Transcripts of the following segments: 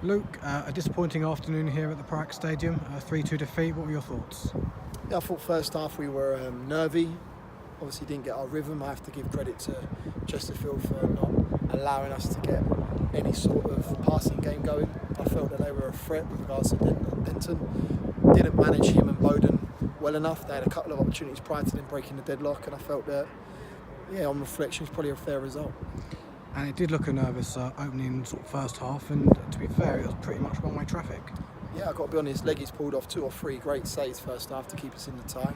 Luke, a disappointing afternoon here at the Prague Stadium, a 3-2 defeat. What were your thoughts? Yeah, I thought first half we were nervy. Obviously didn't get our rhythm. I have to give credit to Chesterfield for not allowing us to get any sort of passing game going. I felt that they were a threat with regards to Denton. Didn't manage him and Bowden well enough. They had a couple of opportunities prior to them breaking the deadlock, and I felt that, on reflection, it's probably a fair result. And it did look a nervous opening sort of first half, and to be fair, it was pretty much one-way traffic. Yeah, I've got to be honest, Leggy's pulled off 2 or 3 great saves first half to keep us in the tie.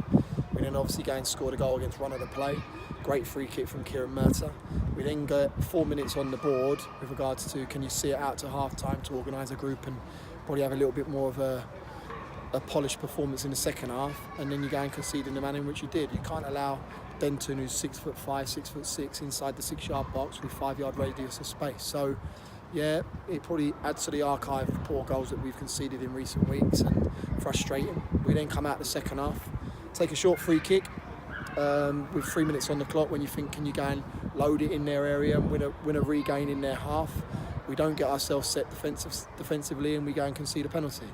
We then obviously go and scored a goal against run of the play. Great free kick from Kieran Murta. We then got 4 minutes on the board with regards to can you see it out to half time to organise a group and probably have a little bit more of a polished performance in the second half, and then you go and concede in the manner in which you did. You can't allow Denton, who's 6'5", 6'6", inside the 6-yard box with 5-yard radius of space. So yeah, it probably adds to the archive of poor goals that we've conceded in recent weeks and frustrating. We then come out the second half, take a short free kick with 3 minutes on the clock when you think can you go and load it in their area and win a regain in their half. We don't get ourselves set defensively and we go and concede a penalty.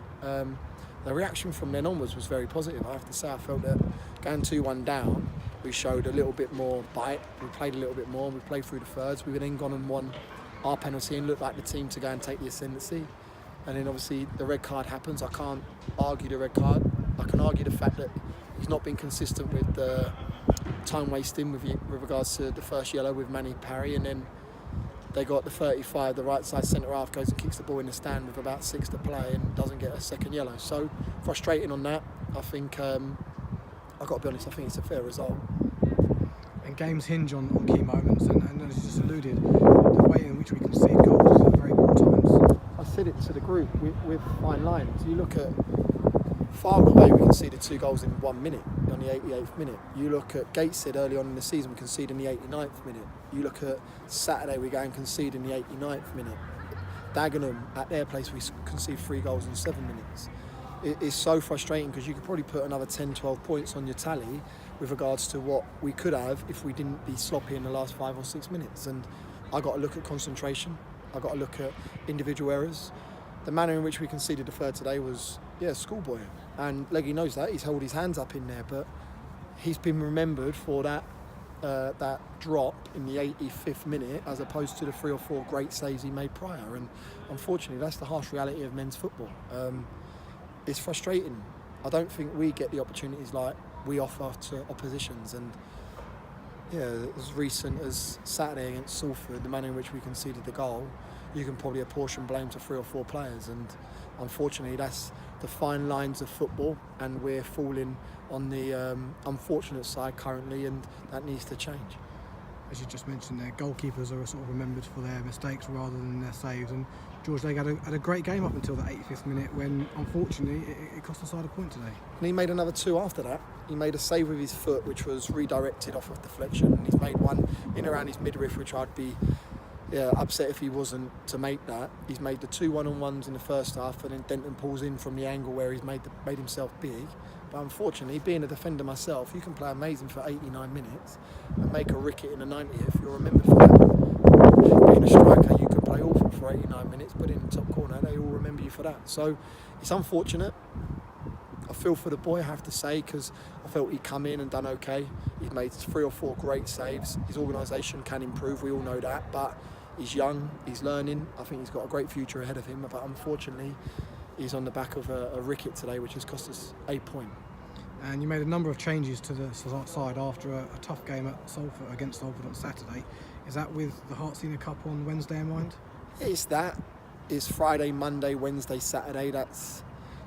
The reaction from then onwards was very positive. I have to say, I felt that going 2-1 down, we showed a little bit more bite. We played a little bit more. We played through the thirds. We then gone and won our penalty and looked like the team to go and take the ascendancy. And then obviously the red card happens. I can't argue the red card. I can argue the fact that he's not been consistent with the time wasting with regards to the first yellow with Manny Parry, and then they got the 35, the right side centre half goes and kicks the ball in the stand with about 6 to play and doesn't get a second yellow. So frustrating on that. I think, I've got to be honest, I think it's a fair result. And games hinge on key moments, and as you just alluded, the way in which we concede goals is at very poor times. I said it to the group with fine lines. You look at far away, we conceded 2 goals in 1 minute on the 88th minute. You look at Gateshead early on in the season, we conceded in the 89th minute. You look at Saturday, we go and concede in the 89th minute. Dagenham, at their place, we concede 3 goals in 7 minutes. It is so frustrating because you could probably put another 10, 12 points on your tally with regards to what we could have if we didn't be sloppy in the last 5 or 6 minutes. And I got to look at concentration. I got to look at individual errors. The manner in which we conceded the third today was, schoolboy. And Leggy knows that. He's held his hands up in there, but he's been remembered for that drop in the 85th minute as opposed to the 3 or 4 great saves he made prior. And unfortunately, that's the harsh reality of men's football. It's frustrating. I don't think we get the opportunities like we offer to oppositions. And as recent as Saturday against Salford, the manner in which we conceded the goal, you can probably apportion blame to 3 or 4 players. And unfortunately, that's the fine lines of football, and we're falling on the unfortunate side currently, and that needs to change. As you just mentioned there, goalkeepers are sort of remembered for their mistakes rather than their saves, and George Legg had a great game up until the 85th minute when, unfortunately, it cost the side a point today. And he made another 2 after that. He made a save with his foot, which was redirected off of deflection, and he's made one in around his midriff, which I'd be upset if he wasn't to make that. He's made the 2 1-on-1s in the first half, and then Denton pulls in from the angle where he's made himself big. But unfortunately, being a defender myself, you can play amazing for 89 minutes and make a ricket in the 90th. You're remembered for that. Being a striker, you can play awful for 89 minutes, but in the top corner, they all remember you for that. So it's unfortunate. I feel for the boy, I have to say, because I felt he'd come in and done okay. He'd made 3 or 4 great saves. His organisation can improve, we all know that, but he's young, he's learning. I think he's got a great future ahead of him, but unfortunately, he's on the back of a ricket today, which has cost us a point. And you made a number of changes to the side after a tough game against Salford on Saturday. Is that with the Heart Senior Cup on Wednesday in mind? It's that. It's Friday, Monday, Wednesday, Saturday. That's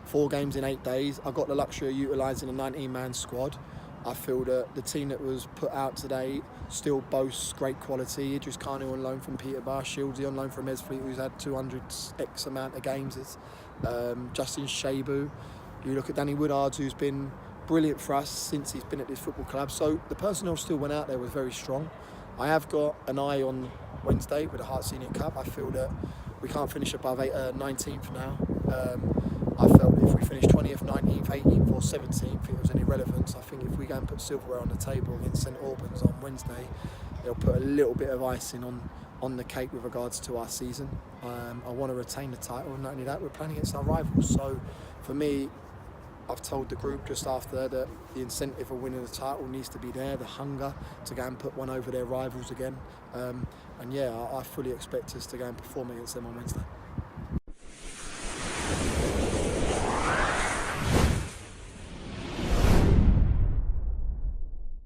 4 games in 8 days. I've got the luxury of utilising a 19-man squad. I feel that the team that was put out today still boasts great quality. Idris Kanu on loan from Peterborough, Shieldsy on loan from Esfleet, who's had 200 X amount of games. It's Justin Shabu. You look at Danny Woodards, who's been brilliant for us since he's been at this football club. So the personnel still went out there was very strong. I have got an eye on Wednesday with the Heart Senior Cup. I feel that we can't finish above 19th now. I felt if we finish 20th, 19th, 18th or 17th, it was an irrelevance. I think if we go and put silverware on the table against St Albans on Wednesday, it'll put a little bit of icing on the cake with regards to our season. I want to retain the title, and not only that, we're playing against our rivals. So for me, I've told the group just after that the incentive of winning the title needs to be there, the hunger to go and put one over their rivals again. And yeah, I fully expect us to go and perform against them on Wednesday.